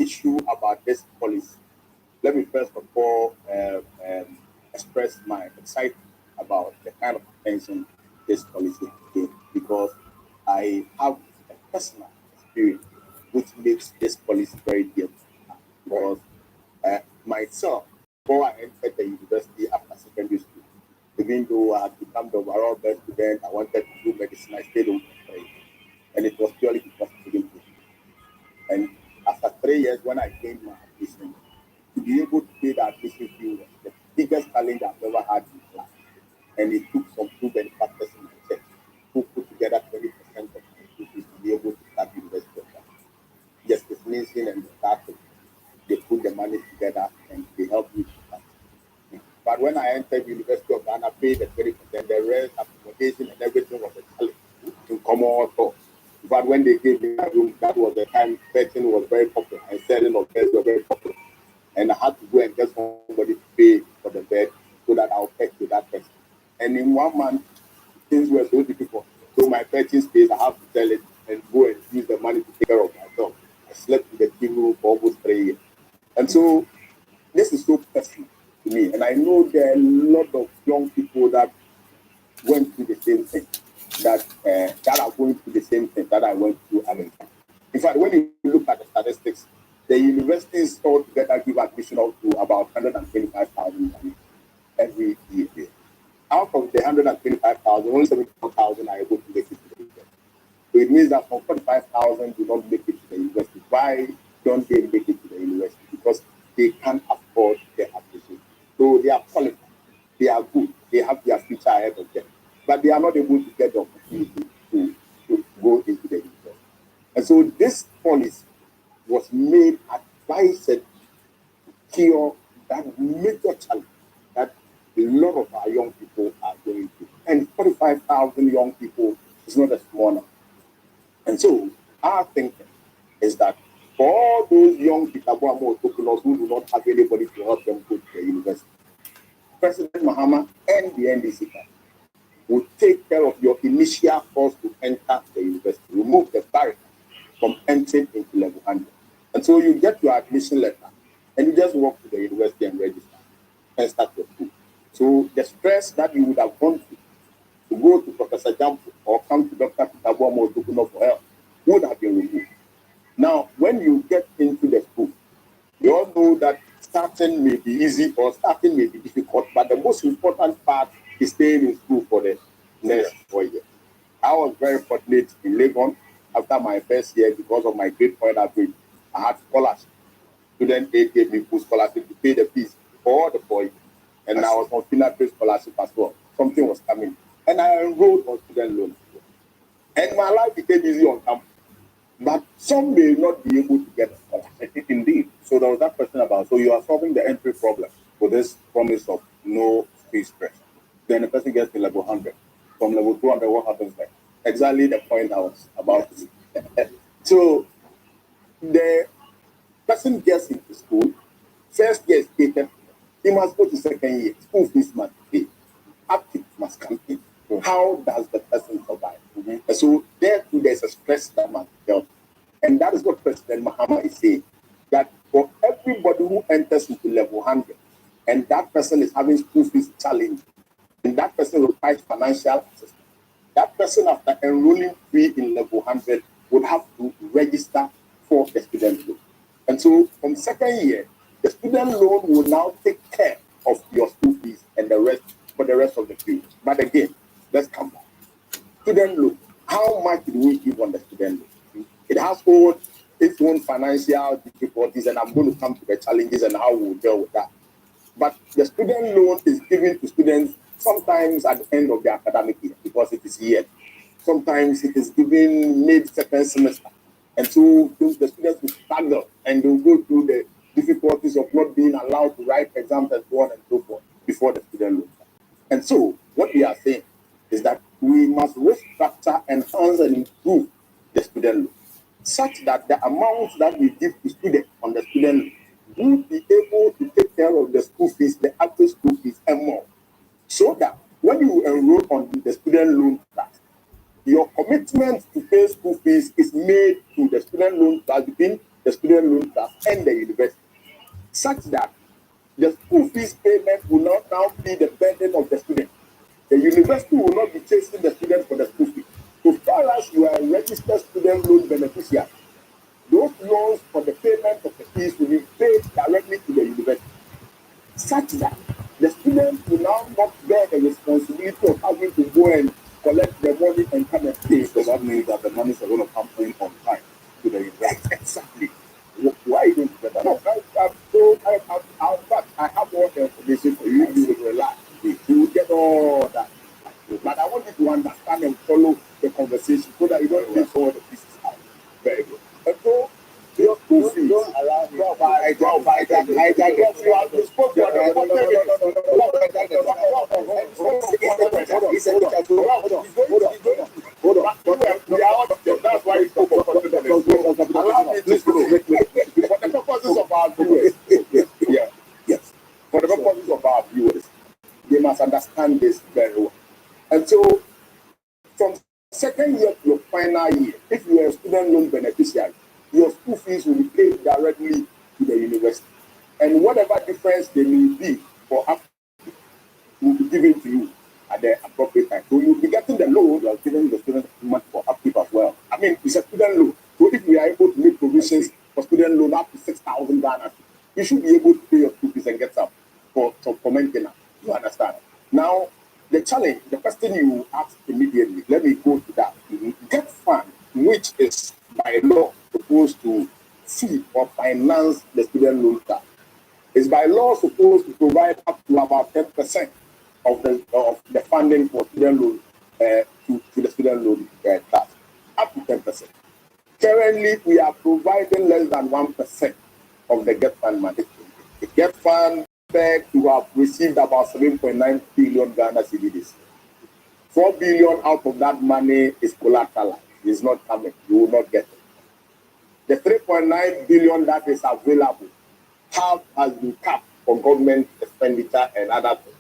issue about this policy, let me first of all express my excitement about the kind of attention this policy has gained because I have a personal experience which makes this policy very dear to me. Because myself, before I entered the university after secondary school, even though I had become the overall best student, I wanted to do medicine, I stayed home for 3 years. And it was purely because I didn't pay. And after 3 years, when I gained my admission, to be able to pay the admission fee was the biggest challenge I've ever had in my life. And it took some two benefactors in my church who put together 20% of my school fees to be able to start university of Ghana. Justice Nation and the staff, they put the money together and they helped me to start. But when I entered the University of Ghana, I paid the 20%, the rest, accommodation and everything was a challenge in common talk. But when they gave me that room, that was the time betting was very popular and selling of beds were very popular. And I had to go and get somebody to pay for the bed so that I'll pay to that person. And in 1 month, things were so difficult. So my purchase space, I have to sell it and go and use the money to take care of myself. I slept in the team room for almost 3 years. And so this is so personal to me. And I know there are a lot of young people that went through the same thing, that are going through the same thing that I went through. In fact, when you look at the statistics, the universities altogether give admission up to about 125,000 every year. Out of the 125,000, only 74,000 are able to make it to the university. So it means that from 45,000 do not make it to the university. Why don't they make it to the university? Because they can't afford their admission. So they are qualified, they are good, they have their future ahead of them, but they are not able to get the opportunity to go into the university. And so this policy was made advised to cure that major challenge that a lot of our young people are going through. And 45,000 young people is not a small number. And so our thinking is that for all those young people who do not have anybody to help them go to the university, President Mahama and the NDC will take care of your initial cost to enter the university, remove the barrier from entering into level 100. And so you get your admission letter and you just walk to the university and register and start your school. So the stress that you would have gone through to go to Professor Jampo or come to Dr. Kitabuamo for help would have been removed. Now, when you get into the school, you all know that starting may be easy or starting may be difficult, but the most important part is staying in school for the next 4 years. I was very fortunate in Legon after my first year because of my grade point average. I had scholarship. Student aid gave me full scholarship to pay the fees for all the 4 years. And I was on financial scholarship as well. Something was coming. And I enrolled on student loan. And my life became easy on campus. But some may not be able to get a scholarship. Indeed. So there was that question about, so you are solving the entry problem with this promise of no fee stress. Then the person gets to level 100. From level 200, what happens next? Exactly the point I was about to make. So the person gets into school, first year is taken, he must go to second year, school fees must pay, upkeep must come in. How does the person survive? And so there too, there's a stress that must be dealt with. And that is what President Mahama is saying, that for everybody who enters into level 100, and that person is having school fees challenge, and that person requires financial assistance, that person after enrolling free in level 100 would have to register for the student loan. And so from second year, the student loan will now take care of your school fees and the rest for the rest of the period. But again, let's come back. Student loan. How much do we give on the student loan? It has its own financial difficulties, and I'm going to come to the challenges and how we'll deal with that. But the student loan is given to students sometimes at the end of the academic year because it is yearly. Sometimes it is given mid-second semester. And so the students will struggle and they'll go through the difficulties of not being allowed to write exams and so on and so forth before the student loan. And so what we are saying is that we must restructure, enhance, and improve the student loan such that the amounts that we give to students on the student loan will be able to take care of the school fees, the actual school fees, and more. So that when you enroll on the student loan class, your commitment to pay school fees is made to the student loan class between the the student loan trust, and the university, such that the school fees payment will not now be the burden of the student. The university will not be chasing the student for the school fee. So far as you are a registered student loan beneficiary, those loans for the payment of the fees will be paid directly to the university, such that the student will now not bear the responsibility of having to go and collect the money and come and pay. So that means that the money is going to come in on time to the university. Exactly. Why you don't get that? No, I have more information for you. You will relax. You will get all that. But I want you to understand and follow the conversation so that you don't miss all the pieces out. Very good. And so, your school fees. Don't allow me. I digress. You have spoke for the hold on. That's why you spoke for the allow me to speak. For the purposes of our viewers. Yeah. Yes. For the purposes of our viewers, they must understand this very well. And so, from second year to your final year, if you are a student loan beneficiary, your school fees will be paid directly to the university. And whatever difference they may be for upkeep will be given to you at the appropriate time. So you'll be getting the loan, you are giving the student money for upkeep as well. I mean, it's a student loan. So if we are able to make provisions for student loan up to 6,000 Ghana, you should be able to pay your school fees and get some for maintenance. You understand? Now, the challenge, the question you ask immediately, let me go to that. Get fund, which is by law supposed to feed or finance the student loan card, is by law supposed to provide up to about 10% of the funding for student loan to the student loan class, up to 10%. Currently, we are providing less than 1% of the GET fund money. The GET fund to have received about 7.9 billion Ghana cedis. 4 billion out of that money is collateral. It's not coming. You will not get it. The 3.9 billion that is available has been capped for government expenditure and other things.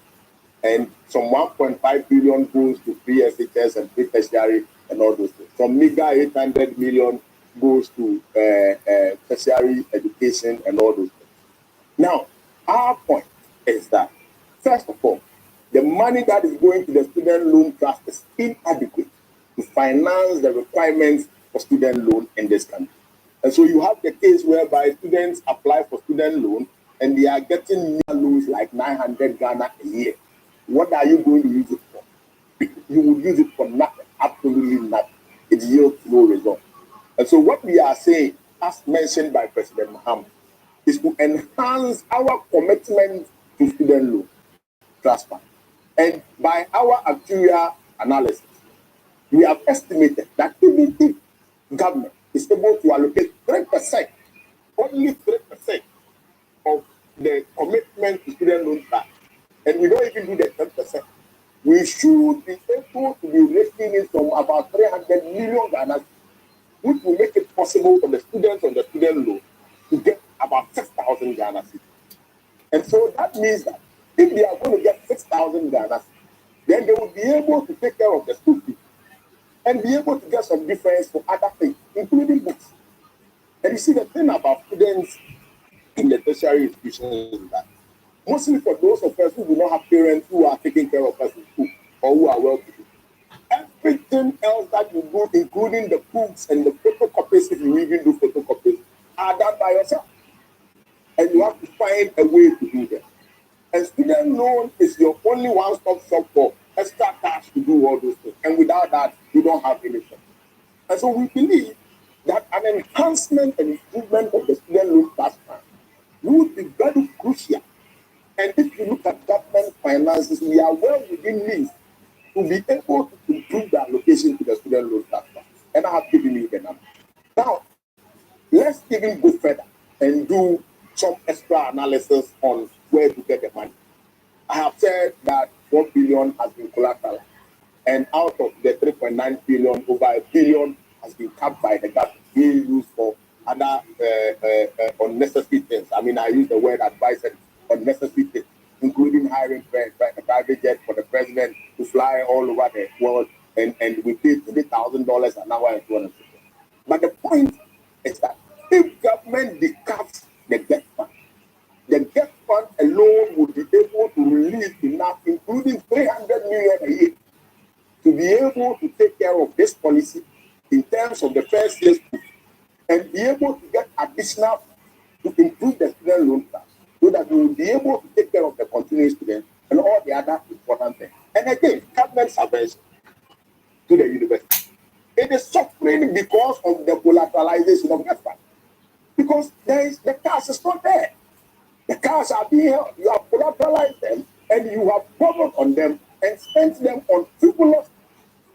And some 1.5 billion goes to pre-SHS and pre-tertiary and all those things. From MEGA, 800 million goes to tertiary education and all those things. Now, our point is that, first of all, the money that is going to the student loan trust is inadequate to finance the requirements for student loan in this country. And so you have the case whereby students apply for student loan and they are getting mere loans like 900 Ghana a year. What are you going to use it for? You will use it for nothing, absolutely nothing. It yields no result. And so what we are saying, as mentioned by President Mahama, is to enhance our commitment to student loan transfer. And by our actuarial analysis, we have estimated that even if government is able to allocate 3%, only 3% of the commitment to student loan transfer, and we don't even do the 10%, we should be able to be raising it from about 300 million Ghana, which will make it possible for the students on the student loan to get about 6,000 Ghana. And so that means that if they are going to get 6,000 Ghana, then they will be able to take care of the school fees and be able to get some difference for other things, including books. And you see, the thing about students in the tertiary institutions is that mostly for those of us who do not have parents who are taking care of us in school or who are well-to-do, everything else that you do, including the books and the photocopies, if you even do photocopies, are done by yourself. And you have to find a way to do that. And student loan is your only one-stop shop for extra cash to do all those things. And without that, you don't have anything. And so we believe that an enhancement and improvement of the student loan platform would be very crucial. And if you look at government finances, we are well within means to be able to improve the allocation to the student loan platform. And I have given you the number. Now, let's even go further and do some extra analysis on where to get the money. I have said that 4 billion has been collateral, and out of the 3.9 billion, over a billion has been capped by the government, being used for other unnecessary things. I mean, I use the word advice and unnecessary things, including hiring a private jet for the president to fly all over the world, and we pay $20,000 an hour and so on and so forth. But the point is that If government decaps the debt fund, the debt fund alone would be able to release enough, including 300 million a year, to be able to take care of this policy in terms of the first year's school, and be able to get additional to improve the student loan class, so that we will be able to take care of the continuing students and all the other important things. And again, government subvention to the university. It is suffering because of the collateralization of that fund. Because the cash is not there. The cars are being held. You have collateralized them and you have borrowed on them and spent them on frivolous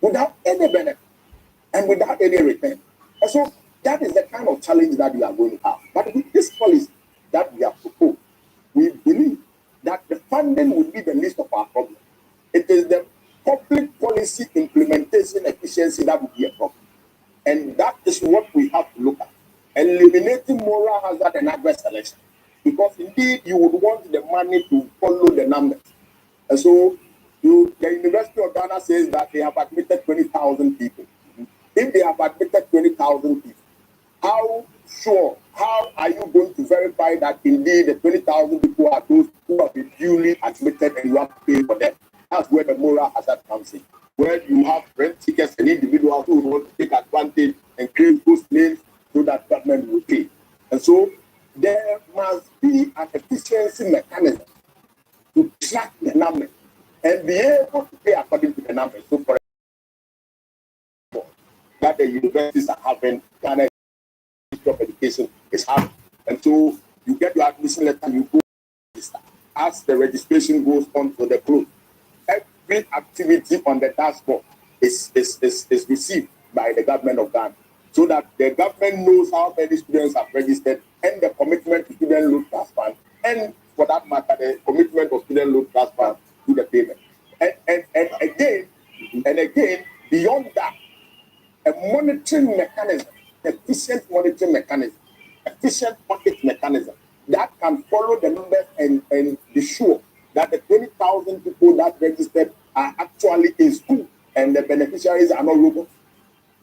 without any benefit and without any return. And so that is the kind of challenge that we are going to have. But with this policy that we have proposed, we believe that the funding will be the least of our problem. It is the public policy implementation efficiency that will be a problem. And that is what we have to look at. Eliminating moral hazard and adverse selection. Because indeed, you would want the money to follow the numbers. And so, the University of Ghana says that they have admitted 20,000 people. If they have admitted 20,000 people, how are you going to verify that indeed the 20,000 people are those who have been duly admitted and you have to pay for them? That's where the moral hazard comes in. Where you have rent tickets and individuals who want to take advantage and create those names so that government will pay. And so there must be an efficiency mechanism to track the numbers and be able to pay according to the numbers. So for example, that the universities are having, Ghana Ministry of Education is having. And so you get your admission letter, you go register. As the registration goes on to the close, every activity on the dashboard is received by the government of Ghana, so that the government knows how many students have registered and the commitment to student loan trust fund, and for that matter, the commitment of student loan trust fund to the payment. And again, beyond that, a monitoring mechanism, efficient monitoring mechanism, efficient pocket mechanism that can follow the numbers and be sure that the 20,000 people that registered are actually in school and the beneficiaries are not robots.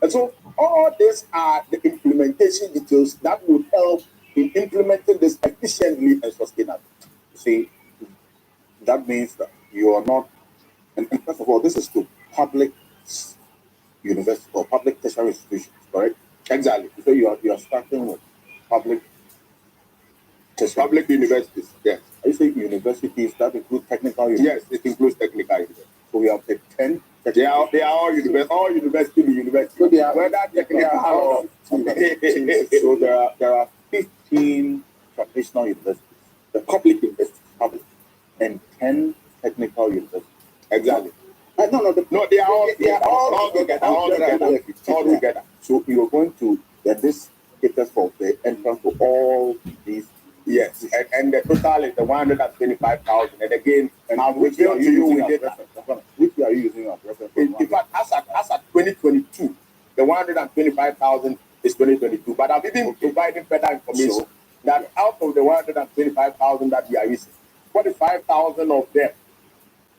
And so all these are the implementation details that will help in implementing this efficiently and sustainably. See, that means that you are not, and first of all, this is to public university or public tertiary institutions, correct? Exactly. So you are starting with public universities. Yes. Are you saying universities that include technical universities? Yes, it includes technical universities. So we have the 10. They are all universities. So they are whether technical or so there are 15 traditional universities, the public universities, and 10 technical universities. Exactly. No, they are all together. So you're going to get this caters for the entrance to all these. Yes, and the total is the 125,000. And again, which year are you using as reference? In fact, as at 2022, the 125,000 is 2022. But I've even providing further information that out of the 125,000 that we are using, 45,000 of them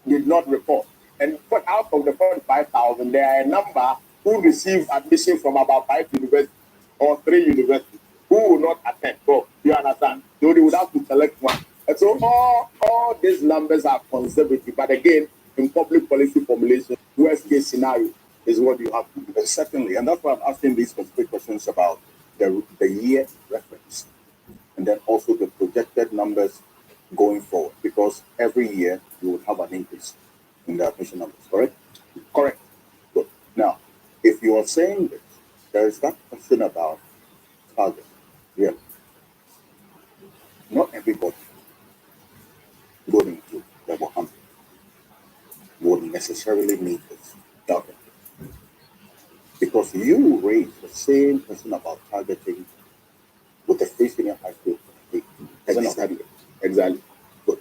did not report. And out of the 45,000, there are a number who received admission from about 5 universities or 3 universities who will not attend. So you understand? So they would have to select one. And so all these numbers are conservative. But again, in public policy formulation, worst case scenario is what you have to do. Certainly. And that's why I'm asking these specific questions about the year reference and then also the projected numbers going forward, because every year you will have an increase in the admission numbers, correct? Correct. Good. Now, if you are saying this, there is that question about target. Yeah. Not everybody going to level 100 would necessarily meet this target. Because you raise the same question about targeting with the free senior high school. Exactly. Good.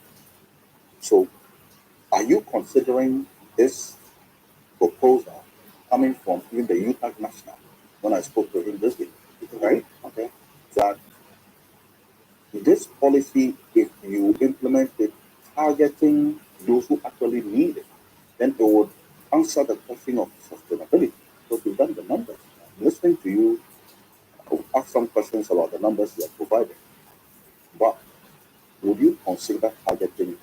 So, are you considering this proposal coming from even the UTAG National? When I spoke to him this week, right? Okay. That this policy, if you implement it targeting those who actually need it, then it would answer the question of sustainability. Because you've done the numbers. I'm listening to you will ask some questions about the numbers you have provided. But would you consider targeting?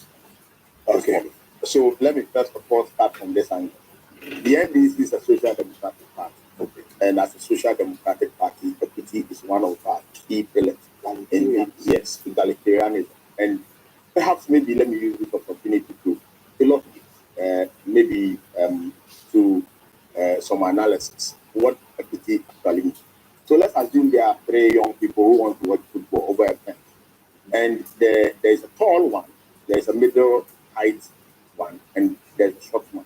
Okay. So let me first of all start from this angle. The NDC is a social democratic party. Okay. And as a social democratic party, equity is one of our key pillars. Yes, egalitarianism. And perhaps maybe let me use this opportunity to illustrate maybe to some analysis what equity actually means. So let's assume there are 3 young people who want to watch football over a fence. And there's a tall one, there's a middle height one, and there's a short one.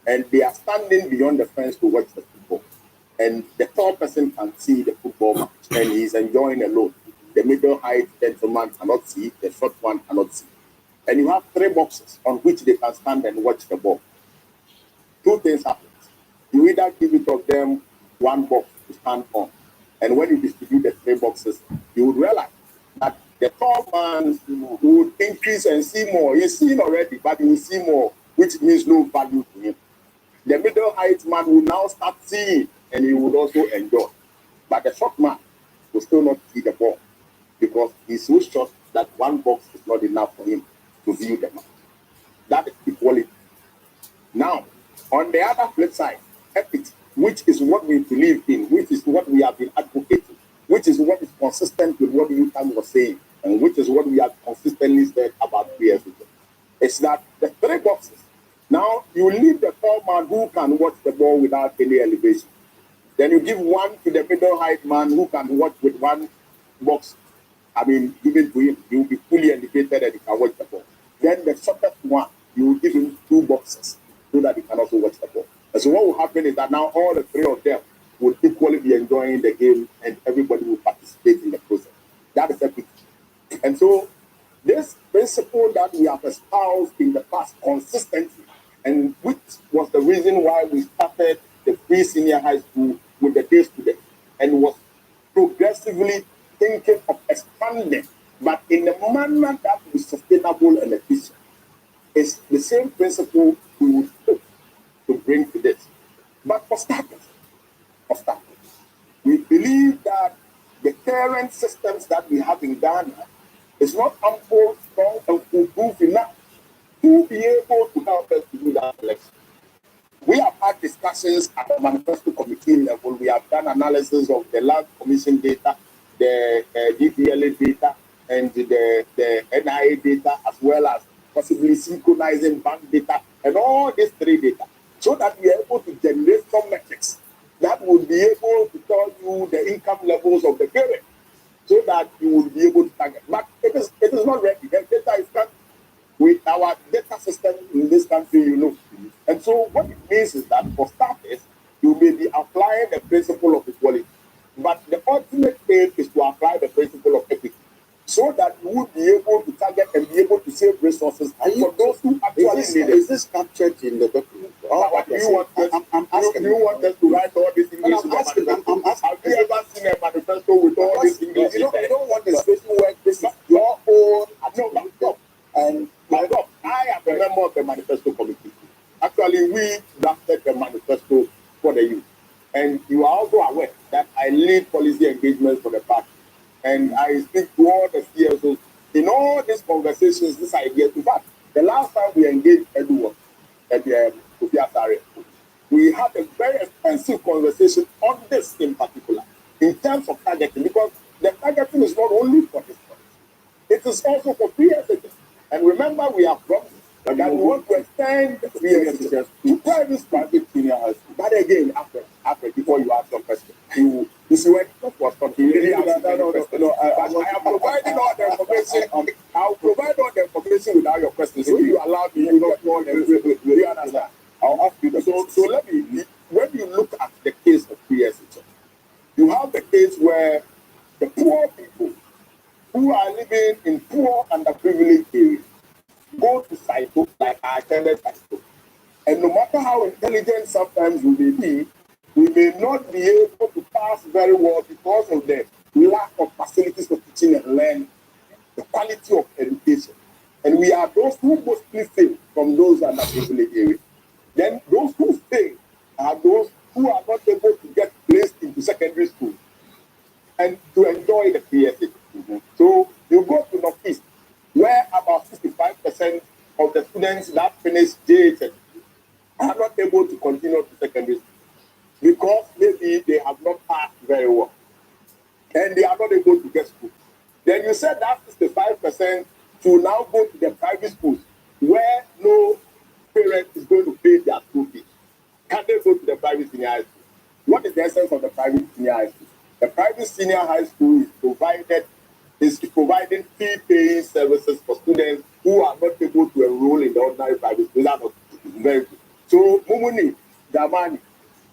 And they are standing beyond the fence to watch the football. And the tall person can see the football match, and he's enjoying alone. The middle height gentleman cannot see, the short one cannot see. And you have 3 boxes on which they can stand and watch the ball. 2 things happen. You either give each of them 1 box to stand on, and when you distribute the 3 boxes, you would realize that the tall man would increase and see more. He's seen already, but he will see more, which means no value to him. The middle height man will now start seeing, and he would also enjoy. But the short man will still not see the ball because he's so short that 1 box is not enough for him to view the match. That is equality. Now, on the other flip side, equity, which is what we believe in, which is what we have been advocating, which is what is consistent with what Newton was saying, and which is what we have consistently said about creativity, is that the 3 boxes. Now, you leave the tall man who can watch the ball without any elevation. Then you give 1 to the middle height man who can watch with 1 box. Given to him, he will be fully elevated and he can watch the ball. Then the shortest one, you will give him 2 boxes so that he can also watch the ball. And so what will happen is that now all the 3 of them will equally be enjoying the game and everybody will participate in the process. That is equity. And so this principle that we have espoused in the past consistently, and which was the reason why we started the pre-senior high school with the day student and was progressively thinking of expanding, but in a manner that is sustainable and efficient. It's the same principle we would hope to bring to this. But for starters, we believe that the current systems that we have in Ghana is not ample, strong, and foolproof enough to be able to help us to do that election. We have had discussions at the manifesto committee level. We have done analysis of the land commission data, the DPLA data, and the NIA data, as well as possibly synchronizing bank data, and all these 3 data, so that we are able to generate some metrics that will be able to tell you the income levels of the parent, so that you will be able to target. But it is not ready. The data is not with our data system in this country, And so what it means is that for starters, you may be applying the principle of equality, but the ultimate aim is to apply the principle of equity, so that you would be able to target and be able to save resources for those who actually need it. Is this captured in the document? Do you want us to write all this English? I'm asking. Have you ever seen a manifesto with all this English? You don't want the special work. This is your own. No. And my God, I am a member of the manifesto committee. Actually, we drafted the manifesto for the youth. And you are also aware that I lead policy engagement for the party. And I speak to all the CSOs. In all these conversations, this idea, in fact, the last time we engaged Edward at the Kofia Sare, we had a very extensive conversation on this in particular, in terms of targeting, because the targeting is not only for this project, it is also for PSHs. And remember, we have promised that we want to extend PSHs to private senior high school. But again, after before you ask your question, you see when it was continuing. I am providing all the information. I'll provide all the information without your questions. So you allow me, you not know the you understand? I'll ask you. So let me. When you look at the case of PSHs, you have the case where the poor people who are living in poor and underprivileged areas go to Saito, like I attended Saito. And no matter how intelligent sometimes we may be, we may not be able to pass very well because of the lack of facilities for teaching and learning, the quality of education. And we are those who mostly fail from those underprivileged areas. Then those who fail are those who are not able to get placed into secondary school. and to enjoy the PSA. So you go to Northeast, where about 65% of the students that finish JHS are not able to continue to secondary school because maybe they have not passed very well and they are not able to get school. Then you said that 65% to now go to the private schools where no parent is going to pay their school fees. Can they go to the private senior high school? What is the essence of the private senior high school? The private senior high school is providing fee-paying services for students who are not able to enroll in the ordinary private school. That's not very good. So Mumuni Damani,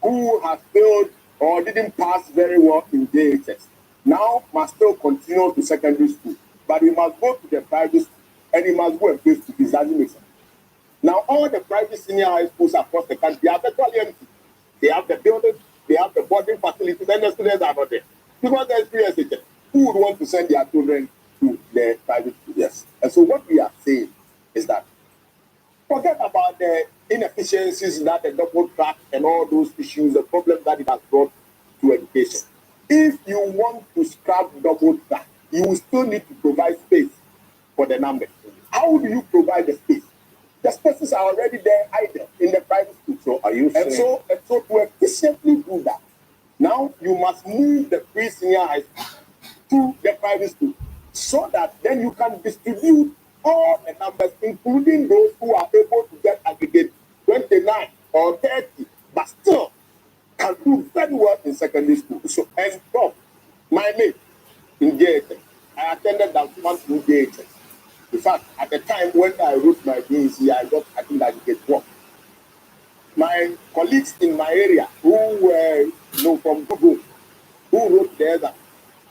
who has failed or didn't pass very well in JHS, now must still continue to secondary school, but he must go to the private school and he must go and pay school fees. Doesn't make sense. Now, all the private senior high schools across the country are virtually empty. They have the buildings, they have the boarding facilities, and the students are not there. Because there's PSHS. Who would want to send their children to the private schools? Yes. And so what we are saying is that forget about the inefficiencies that the double track and all those issues, the problems that it has brought to education. If you want to scrap double track, you will still need to provide space for the numbers. How do you provide the space? The spaces are already there idle in the private school. So are you saying? And so to efficiently do that, now you must move the pre-senior high school to the private school so that then you can distribute all the numbers, including those who are able to get aggregate 29 or 30, but still can do very well in secondary school. So, and from my mate in JHS, I attended that one through JHS. In fact, at the time when I wrote my BNC, I got, I think, aggregate 1. My colleagues in my area who were, from Google, who wrote the other,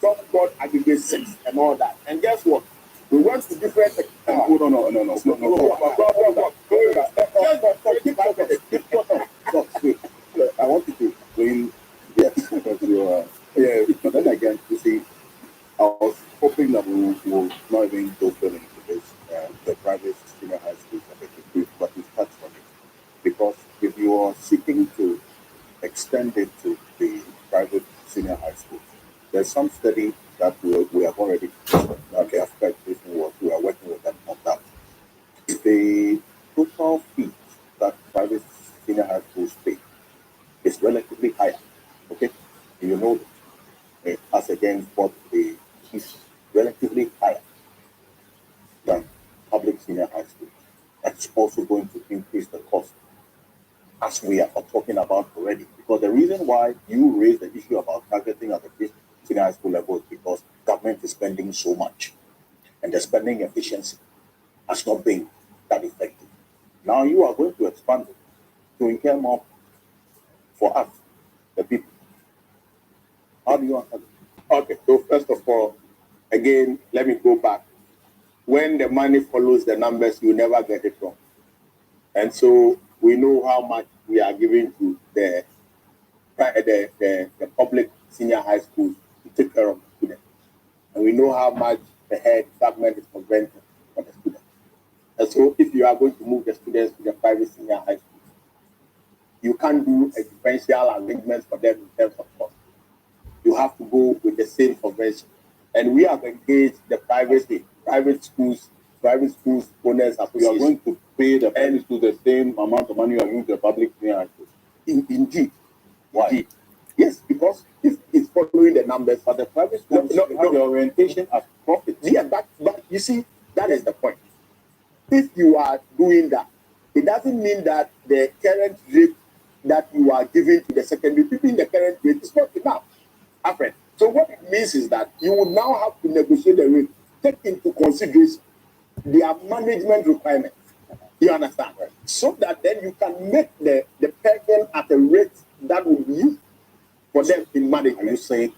some got aggregate 6 and all that. And guess what? We went to different. I want you to bring because you are. Yeah, but then again, you see, I was hoping that we will not even go further into this, the private senior high schools, but we touched on it. Because if you are seeking to extend it to the private senior high schools, there's some study that we have already okay, after we are working with them on that. The total fees that private senior high schools pay is relatively higher. Okay, you know, as against what the is relatively higher than public senior high school. That's also going to increase the cost, as we are talking about already. Because the reason why you raise the issue about targeting at the senior high school level is because government is spending so much, and the spending efficiency has not been that effective. Now you are going to expand it to incur more for us, the people. How do you answer it? Okay, so first of all, again, let me go back. When the money follows the numbers, you never get it wrong. And so we know how much we are giving to the public senior high schools to take care of the students. And we know how much the head government is preventing for the students. And so if you are going to move the students to the private senior high schools, you can't do a differential arrangement for them in terms of cost. You have to go with the same convention. And we have engaged the private schools owners association. You are going to pay the private schools the same amount of money you are giving to the public senior high schools. Indeed. Why? Indeed. Yes, because if it's following the numbers, but the private schools have the orientation as profit. Yeah, but you see, that is the point. If you are doing that, it doesn't mean that the current rate that you are giving to the secondary people in the current rate is not enough. Friend. So what it means is that you will now have to negotiate the rate, take into consideration their management requirements. You understand? Right? So that then you can make the person at a rate that will be used for them in management. Are you saying